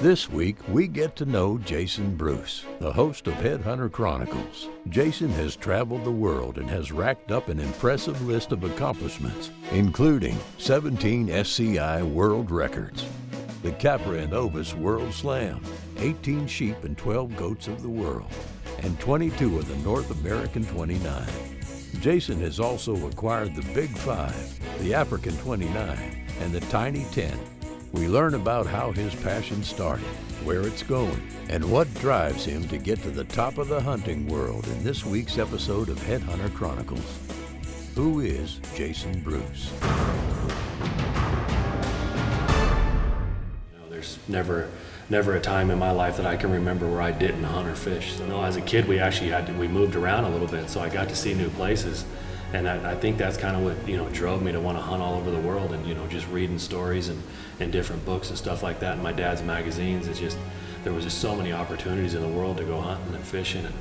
This week, we get to know Jason Bruce, the host of Headhunter Chronicles. Jason has traveled the world and has racked up an impressive list of accomplishments, including 17 SCI world records, the Capra and Ovis World Slam, 18 sheep and 12 goats of the world, and 22 of the North American 29. Jason has also acquired the Big Five, the African 29, and the Tiny 10. We learn about how his passion started, where it's going, and what drives him to get to the top of the hunting world in this week's episode of Headhunter Chronicles. Who is Jason Bruce? There's never a time in my life that I can remember where I didn't hunt or fish. So, as a kid, we moved around a little bit, so I got to see new places. And I think that's kind of what, drove me to want to hunt all over the world and, just reading stories and different books and stuff like that. And my dad's magazines, there was just so many opportunities in the world to go hunting and fishing. And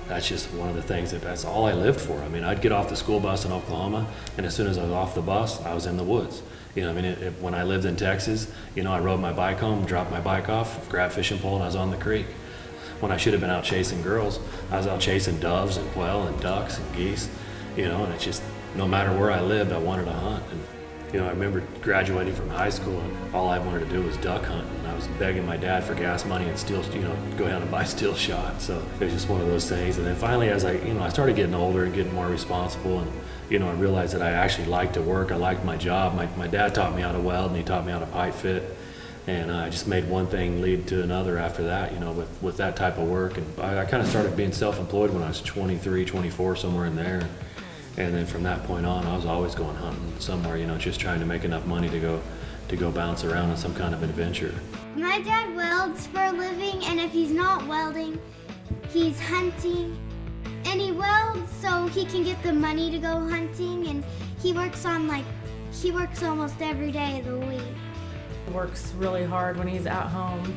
that's just one of the things that's all I lived for. I mean, I'd get off the school bus in Oklahoma, and as soon as I was off the bus, I was in the woods. When I lived in Texas, I rode my bike home, dropped my bike off, grabbed fishing pole, and I was on the creek. When I should have been out chasing girls, I was out chasing doves and quail and ducks and geese. And it's just, no matter where I lived, I wanted to hunt. And, I remember graduating from high school, and all I wanted to do was duck hunt. And I was begging my dad for gas money and go down and buy steel shot. So it was just one of those things. And then finally, as I started getting older and getting more responsible, and, I realized that I actually liked to work. I liked my job. My dad taught me how to weld, and he taught me how to pipe fit. And I just made one thing lead to another after that, with that type of work. And I kind of started being self-employed when I was 23, 24, somewhere in there. And then from that point on, I was always going hunting somewhere, just trying to make enough money to go bounce around on some kind of adventure. My dad welds for a living, and if he's not welding, he's hunting. And he welds so he can get the money to go hunting, and he works almost every day of the week. He works really hard when he's at home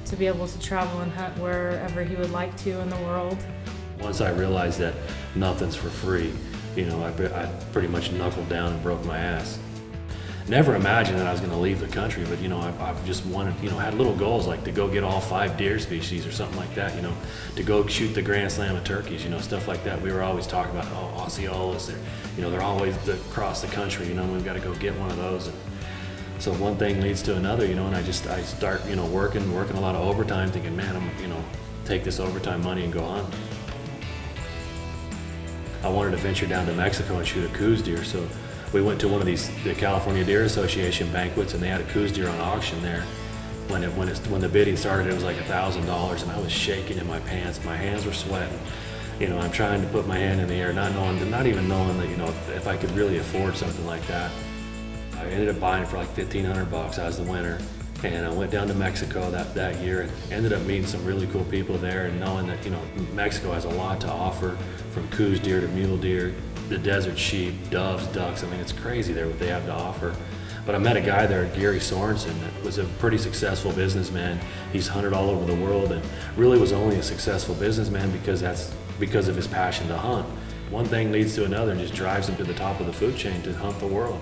to be able to travel and hunt wherever he would like to in the world. Once I realized that nothing's for free, I pretty much knuckled down and broke my ass. Never imagined that I was going to leave the country, but I've just wanted, had little goals like to go get all 5 deer species or something like that, to go shoot the Grand Slam of turkeys, stuff like that. We were always talking about, Osceolas, they're always across the country, we've got to go get one of those. And so one thing leads to another, and I start, working a lot of overtime, thinking, man, I'm, take this overtime money and go hunt. I wanted to venture down to Mexico and shoot a Coues deer, so we went to one of the California Deer Association banquets, and they had a Coues deer on auction there. When the bidding started, it was like $1,000, and I was shaking in my pants. My hands were sweating. I'm trying to put my hand in the air, not even knowing that if I could really afford something like that. I ended up buying it for like $1,500. I was the winner. And I went down to Mexico that year and ended up meeting some really cool people there, and knowing that, Mexico has a lot to offer, from Coues deer to mule deer, the desert sheep, doves, ducks. I mean, it's crazy there what they have to offer. But I met a guy there, Gary Sorensen, that was a pretty successful businessman. He's hunted all over the world and really was only a successful businessman because of his passion to hunt. One thing leads to another and just drives him to the top of the food chain to hunt the world.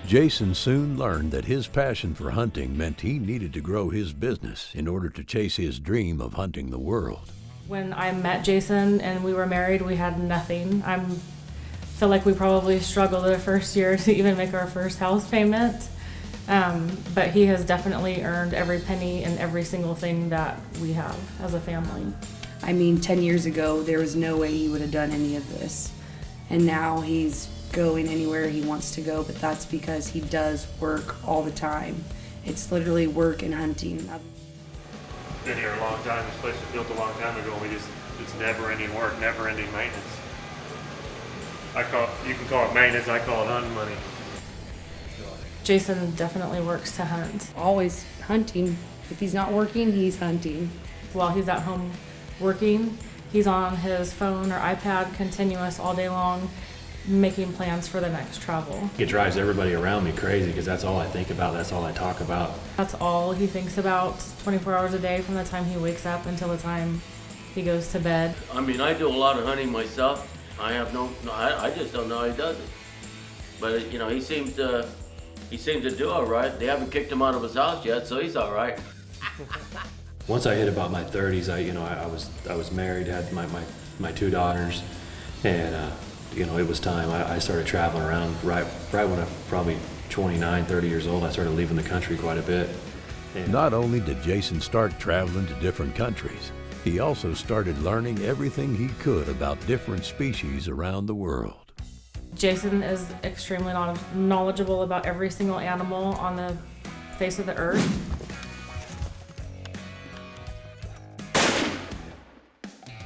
Jason soon learned that his passion for hunting meant he needed to grow his business in order to chase his dream of hunting the world. When I met Jason and we were married, we had nothing. I feel like we probably struggled the first year to even make our first house payment. But he has definitely earned every penny and every single thing that we have as a family. 10 years ago, there was no way he would have done any of this. And now he's going anywhere he wants to go, but that's because he does work all the time. It's literally work and hunting. Been here a long time. This place was built a long time ago. It's never-ending work, never-ending maintenance. You can call it maintenance. I call it hunting money. Jason definitely works to hunt. Always hunting. If he's not working, he's hunting. While he's at home working, he's on his phone or iPad continuous all day long, making plans for the next travel. It drives everybody around me crazy because that's all I think about, that's all I talk about. That's all he thinks about 24 hours a day, from the time he wakes up until the time he goes to bed. I do a lot of hunting myself. I just don't know how he does it. But he seems to He seems to do all right. They haven't kicked him out of his house yet, so he's all right. Once I hit about my 30s, I was married, had my 2 daughters, and it was time. I started traveling around right when I probably 29, 30 years old. I started leaving the country quite a bit. And Not only did Jason start traveling to different countries, he also started learning everything he could about different species around the world. Jason is extremely knowledgeable about every single animal on the face of the earth.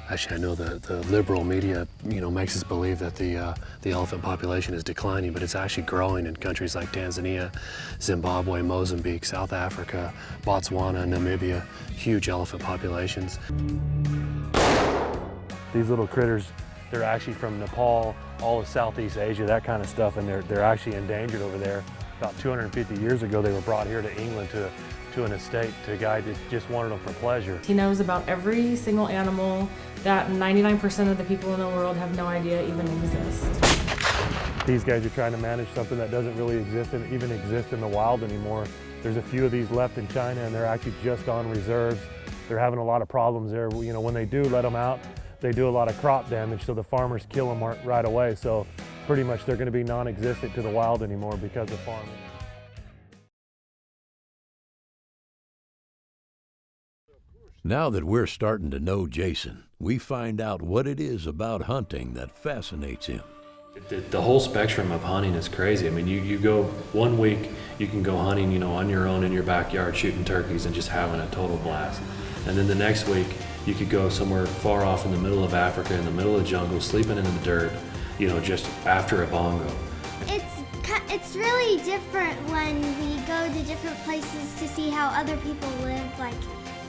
Actually, I know the liberal media, makes us believe that the elephant population is declining, but it's actually growing in countries like Tanzania, Zimbabwe, Mozambique, South Africa, Botswana, Namibia. Huge elephant populations. These little critters, they're actually from Nepal, all of Southeast Asia, that kind of stuff, and they're actually endangered over there. About 250 years ago, they were brought here to England to an estate, to a guy that just wanted them for pleasure. He knows about every single animal that 99% of the people in the world have no idea even exist. These guys are trying to manage something that doesn't really even exist in the wild anymore. There's a few of these left in China, and they're actually just on reserves. They're having a lot of problems there. When they do let them out, they do a lot of crop damage, so the farmers kill them right away. So pretty much they're going to be non-existent to the wild anymore because of farming. Now that we're starting to know Jason, we find out what it is about hunting that fascinates him. The whole spectrum of hunting is crazy. I mean, you go 1 week, you can go hunting, on your own in your backyard, shooting turkeys and just having a total blast. And then the next week, you could go somewhere far off in the middle of Africa, in the middle of the jungle, sleeping in the dirt, just after a bongo. It's really different when we go to different places to see how other people live. Like,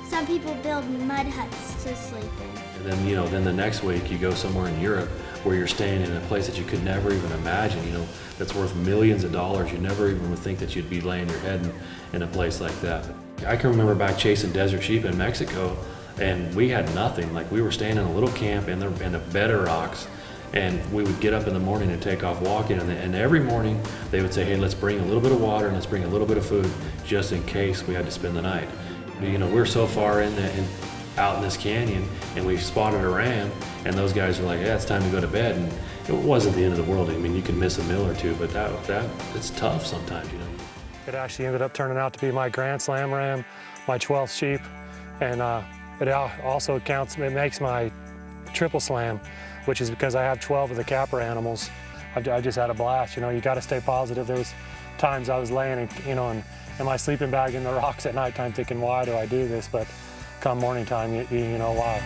some people build mud huts to sleep in. And then, then the next week you go somewhere in Europe where you're staying in a place that you could never even imagine, that's worth millions of dollars. You never even would think that you'd be laying your head in a place like that. I can remember back chasing desert sheep in Mexico, and we had nothing. Like, we were staying in a little camp in a bed of rocks, and we would get up in the morning and take off walking, and every morning they would say, hey, let's bring a little bit of water and let's bring a little bit of food just in case we had to spend the night. We're so far out in this canyon, and we've spotted a ram, and those guys are like, yeah, it's time to go to bed. And it wasn't the end of the world. I mean, you can miss a meal or two, but it's tough sometimes, It actually ended up turning out to be my Grand Slam ram, my 12th sheep, and it also it makes my Triple Slam, which is because I have 12 of the capper animals. I just had a blast. You got to stay positive. There was times I was laying, in my sleeping bag in the rocks at nighttime thinking, why do I do this? But come morning time, you know why.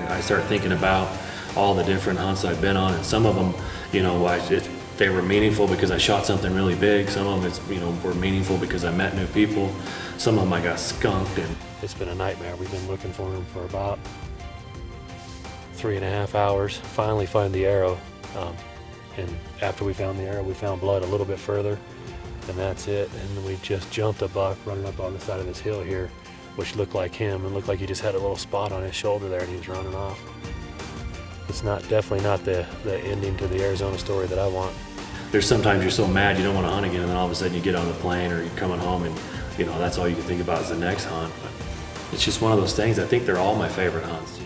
I start thinking about all the different hunts I've been on, and some of them, they were meaningful because I shot something really big. Some of them, were meaningful because I met new people. Some of them I got skunked. And it's been a nightmare. We've been looking for him for about 3.5 hours. Finally find the arrow. And after we found the arrow, we found blood a little bit further, and that's it. And we just jumped a buck running up on the side of this hill here, which looked like him and looked like he just had a little spot on his shoulder there and he was running off. It's definitely not the ending to the Arizona story that I want. There's sometimes you're so mad you don't want to hunt again, and then all of a sudden you get on the plane or you're coming home and that's all you can think about is the next hunt. But it's just one of those things. I think they're all my favorite hunts.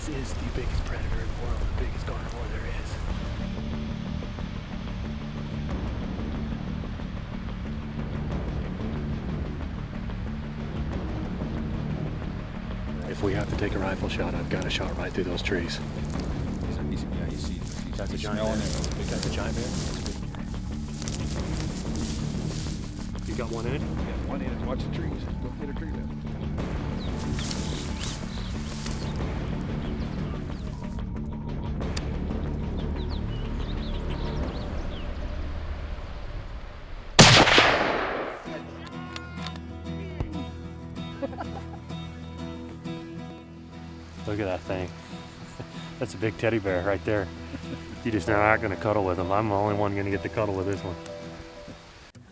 This is the biggest predator in the world, the biggest carnivore there is. If we have to take a rifle shot, I've got a shot right through those trees. Yeah, you see that's a giant bear. That's a giant bear. You got one in it? Yeah, one in it. Watch the trees. Don't get a tree down. Look at that thing. That's a big teddy bear right there. You just now aren't going to cuddle with him. I'm the only one going to get to cuddle with this one.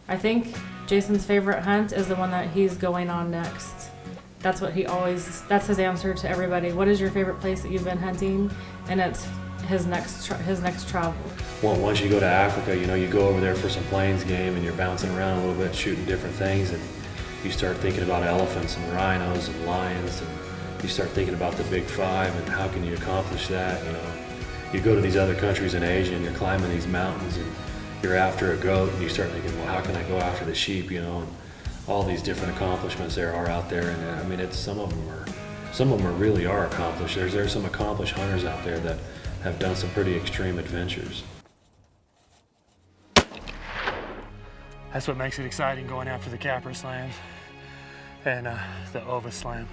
I think Jason's favorite hunt is the one that he's going on next. That's what that's his answer to everybody. What is your favorite place that you've been hunting? And it's his next travel. Well, once you go to Africa, you know, you go over there for some plains game and you're bouncing around a little bit, shooting different things, and you start thinking about elephants and rhinos and lions, and you start thinking about the big five and how can you accomplish that, you know. You go to these other countries in Asia and you're climbing these mountains and you're after a goat, and you start thinking, well, how can I go after the sheep, you know, and all these different accomplishments there are out there. And I mean, some of them really are accomplished. There's some accomplished hunters out there that have done some pretty extreme adventures. That's what makes it exciting, going after the capra slams and the ova slam.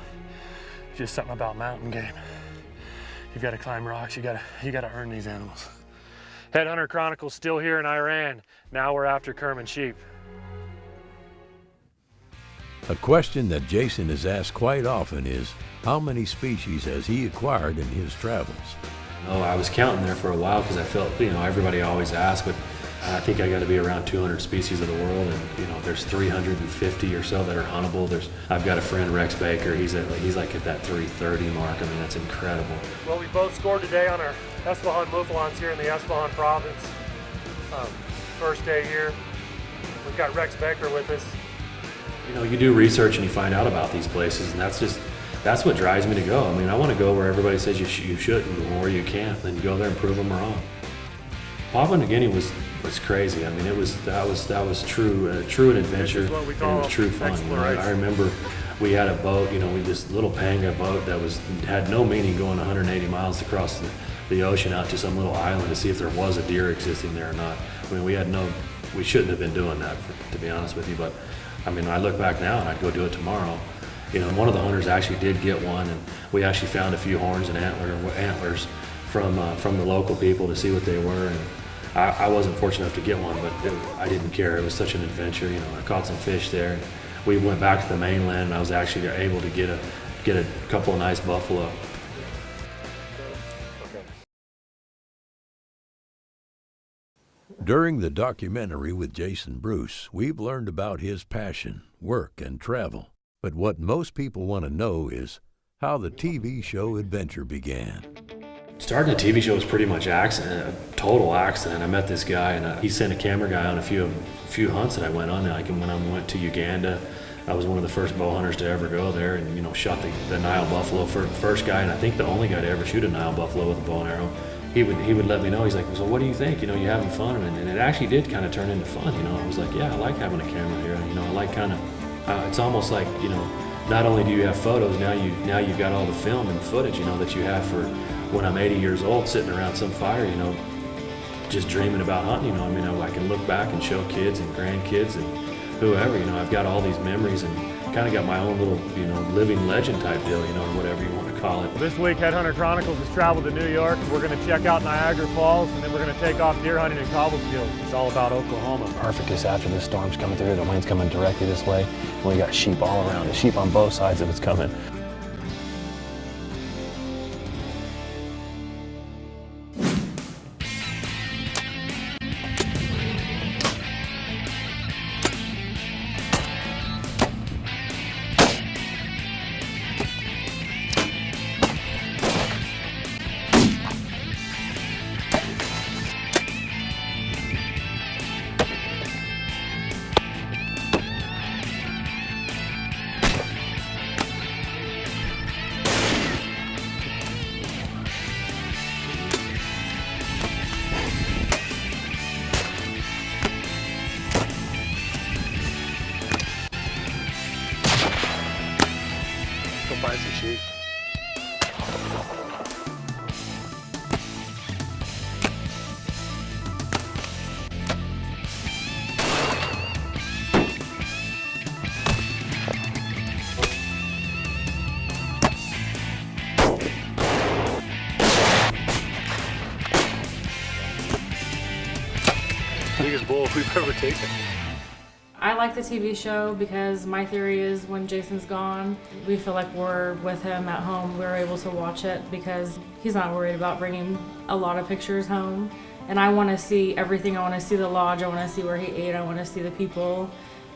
Just something about mountain game. You've got to climb rocks. You got to earn these animals. Headhunter Chronicles still here in Iran. Now we're after Kerman sheep. A question that Jason is asked quite often is, how many species has he acquired in his travels? Oh, I was counting there for a while because I felt, you know, everybody always asks, but I think I got to be around 200 species of the world, and you know, there's 350 or so that are huntable. I've got a friend, Rex Baker. He's like at that 330 mark. I mean, that's incredible. Well, we both scored today on our Esfahan Mouflons here in the Esfahan province. First day here. We've got Rex Baker with us. You know, you do research and you find out about these places, and that's what drives me to go. I mean, I want to go where everybody says you shouldn't or you can't. Then you go there and prove them wrong. Papua New Guinea was crazy. I mean, that was true an adventure, and it was true fun. You know, I remember we had a boat, you know, this little panga boat that had no meaning going 180 miles across the ocean out to some little island to see if there was a deer existing there or not. I mean, we shouldn't have been doing that, to be honest with you. But I mean, I look back now and I'd go do it tomorrow. You know, one of the hunters actually did get one, and we actually found a few horns and antlers from the local people to see what they were. And I wasn't fortunate enough to get one, but I didn't care. It was such an adventure. You know, I caught some fish there. And we went back to the mainland, and I was actually able to get a couple of nice buffalo. During the documentary with Jason Bruce, we've learned about his passion, work, and travel. But what most people want to know is how the TV show adventure began. Starting a TV show was pretty much accident, a total accident. I met this guy, and he sent a camera guy on a few hunts that I went on. Like when I went to Uganda, I was one of the first bow hunters to ever go there, and you know, shot the Nile buffalo for the first guy, and I think the only guy to ever shoot a Nile buffalo with a bow and arrow. He would let me know. He's like, so what do you think? You know, you having fun? And it actually did kind of turn into fun. You know, I was like, yeah, I like having a camera here. You know, I like kind of. It's almost like, you know, not only do you have photos, now you've got all the film and footage, you know, that you have for when I'm 80 years old, sitting around some fire, you know, just dreaming about hunting. You know, I mean, I can look back and show kids and grandkids and whoever. You know, I've got all these memories and kind of got my own little, you know, living legend type deal, you know, or whatever you want to call it. This week, Headhunter Chronicles has traveled to New York. We're going to check out Niagara Falls, and then we're going to take off deer hunting in Cobblestone. It's all about Oklahoma. Perfect is after the storm's coming through, the wind's coming directly this way, and we got sheep all around. There's sheep on both sides of it's coming. Find some sheep. Biggest bull we've ever taken. I like the TV show because my theory is when Jason's gone, we feel like we're with him at home. We're able to watch it because he's not worried about bringing a lot of pictures home. And I want to see everything. I want to see the lodge. I want to see where he ate. I want to see the people.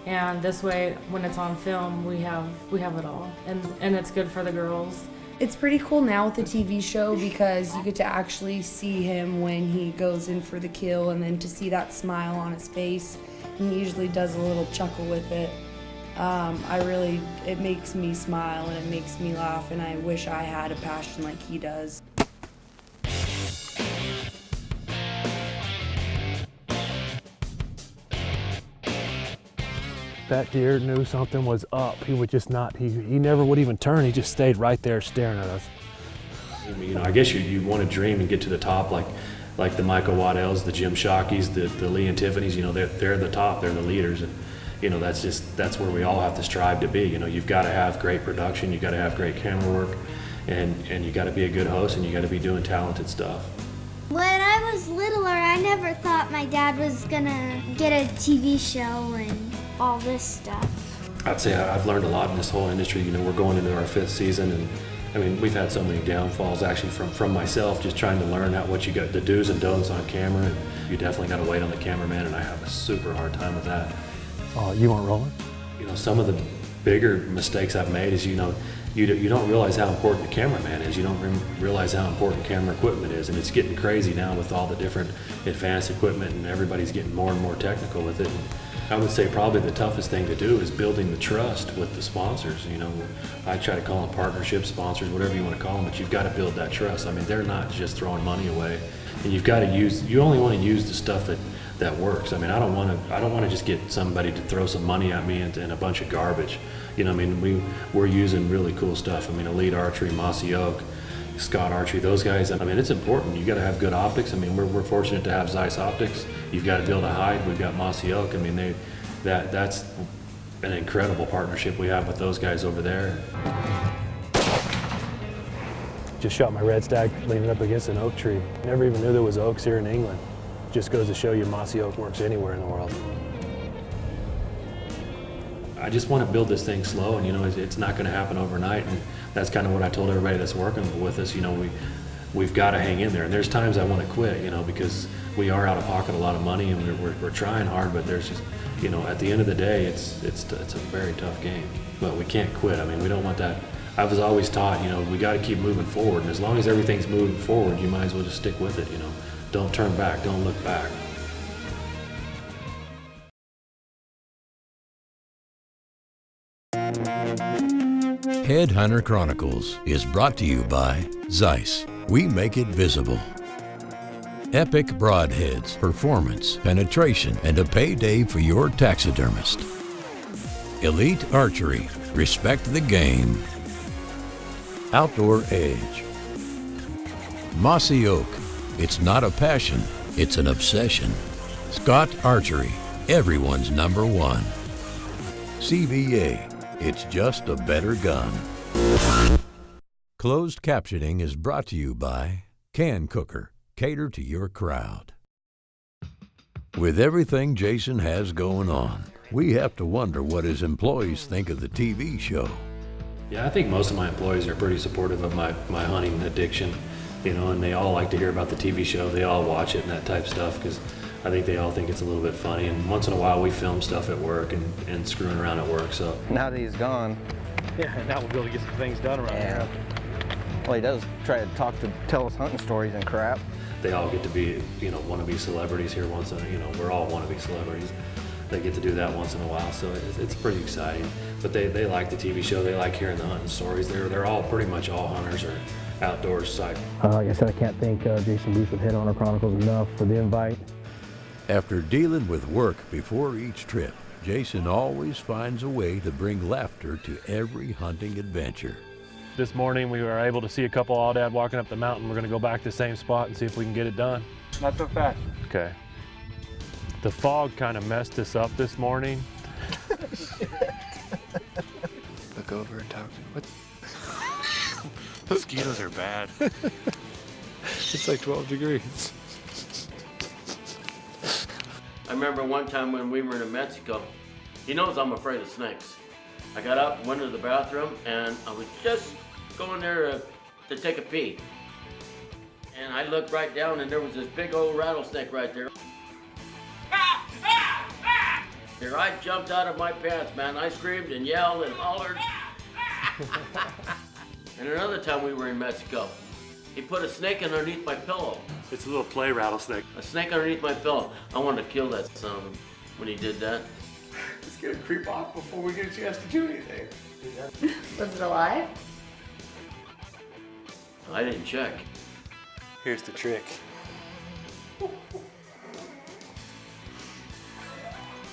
And this way, when it's on film, we have it all. And it's good for the girls. It's pretty cool now with the TV show because you get to actually see him when he goes in for the kill, and then to see that smile on his face. And he usually does a little chuckle with it. It makes me smile and it makes me laugh, and I wish I had a passion like he does. That deer knew something was up. He would just not, he never would even turn. He just stayed right there staring at us. You know, I guess you want to dream and get to the top like the Michael Waddells, the Jim Shockeys, the Lee and Tiffany's. You know, they're the top, they're the leaders. And, you know, that's where we all have to strive to be. You know, you've got to have great production, you've got to have great camera work, and you got to be a good host, and you got to be doing talented stuff. When I was littler, I never thought my dad was gonna get a TV show and all this stuff. I'd say I've learned a lot in this whole industry. You know, we're going into our 5th season, and I mean, we've had so many downfalls actually from myself, just trying to learn what you got, the do's and don'ts on camera. And you definitely got to wait on the cameraman, and I have a super hard time with that. Oh, you weren't rolling? You know, some of the bigger mistakes I've made is, you know, you don't realize how important the cameraman is. You don't realize how important camera equipment is, and it's getting crazy now with all the different advanced equipment, and everybody's getting more and more technical with it. And I would say probably the toughest thing to do is building the trust with the sponsors. You know, I try to call them partnership sponsors, whatever you want to call them, but you've got to build that trust. I mean, they're not just throwing money away, and you've got to you only want to use the stuff that works. I mean, I don't want to just get somebody to throw some money at me and a bunch of garbage. You know, I mean, we're using really cool stuff. I mean, Elite Archery, Mossy Oak, Scott Archery, those guys. I mean, it's important. You got to have good optics. I mean, we're fortunate to have Zeiss Optics. You've got to be able to hide. We've got Mossy Oak. I mean, that's an incredible partnership we have with those guys over there. Just shot my red stag leaning up against an oak tree. Never even knew there was oaks here in England. Just goes to show you Mossy Oak works anywhere in the world. I just want to build this thing slow, and you know, it's not going to happen overnight, and that's kind of what I told everybody that's working with us. You know, we've got to hang in there, and there's times I want to quit, you know, because we are out of pocket a lot of money, and we're trying hard, but there's just, you know, at the end of the day, it's a very tough game, but we can't quit. I mean, we don't want that. I was always taught, you know, we got to keep moving forward, and as long as everything's moving forward, you might as well just stick with it. You know, don't turn back, don't look back. Headhunter Chronicles is brought to you by Zeiss. We make it visible. Epic Broadheads, performance, penetration, and a payday for your taxidermist. Elite Archery, respect the game. Outdoor Edge. Mossy Oak, it's not a passion, it's an obsession. Scott Archery, everyone's #1. CVA, it's just a better gun. Closed captioning is brought to you by Can Cooker. Cater to your crowd. With everything Jason has going on, we have to wonder what his employees think of the TV show. Yeah, I think most of my employees are pretty supportive of my hunting addiction, you know, and they all like to hear about the TV show. They all watch it and that type of stuff because I think they all think it's a little bit funny. And once in a while we film stuff at work and screwing around at work. So now that he's gone, Yeah, now we'll be able to get some things done around here. Well, he does try to tell us hunting stories and crap. they all get to be, you know, wannabe celebrities here once in a, you know, we're all wannabe celebrities. They get to do that once in a while, so it's pretty exciting. But they like the TV show, they like hearing the hunting stories. They're all pretty much all hunters or outdoors type. Like I said, I can't thank Jason Bruce with Headhunter Chronicles enough for the invite. After dealing with work before each trip, Jason always finds a way to bring laughter to every hunting adventure. This morning we were able to see a couple aoudad walking up the mountain. We're going to go back to the same spot and see if we can get it done. Not so fast. Okay. The fog kind of messed us up this morning. Look over and talk. What? Mosquitoes are bad. It's like 12 degrees. I remember one time when we were in Mexico, He knows I'm afraid of snakes. I got up, went to the bathroom, and I was just going there to take a pee. And I looked right down, and there was this big old rattlesnake right there. Here, I jumped out of my pants, man. I screamed and yelled and hollered. And another time we were in Mexico, he put a snake underneath my pillow. It's a little play rattlesnake. A snake underneath my pillow. I wanted to kill that son when he did that. It's gonna creep off before we get a chance to do anything. Was it alive? I didn't check. Here's the trick.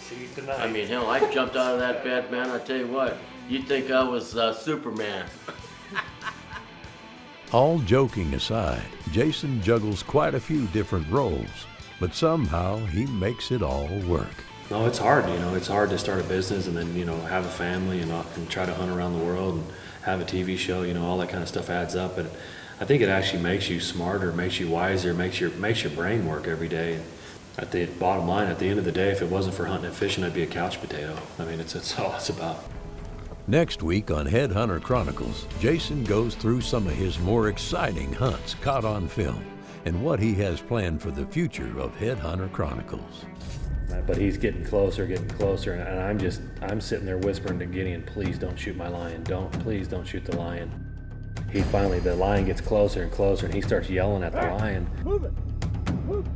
See you tonight. I mean, hell, I jumped out of that bed, man. I tell you what, you'd think I was Superman. All joking aside, Jason juggles quite a few different roles, but somehow he makes it all work. No, it's hard, you know, it's hard to start a business and then, you know, have a family and try to hunt around the world and have a TV show, you know, all that kind of stuff adds up. And I think it actually makes you smarter, makes you wiser, makes your brain work every day. At the bottom line, at the end of the day, if it wasn't for hunting and fishing, I'd be a couch potato. I mean, it's all it's about. Next week on Headhunter Chronicles, Jason goes through some of his more exciting hunts caught on film and what he has planned for the future of Headhunter Chronicles. But he's getting closer, and I'm sitting there whispering to Gideon, please don't shoot my lion. Please don't shoot the lion. The lion gets closer and closer, and he starts yelling at the lion. Move it. Move.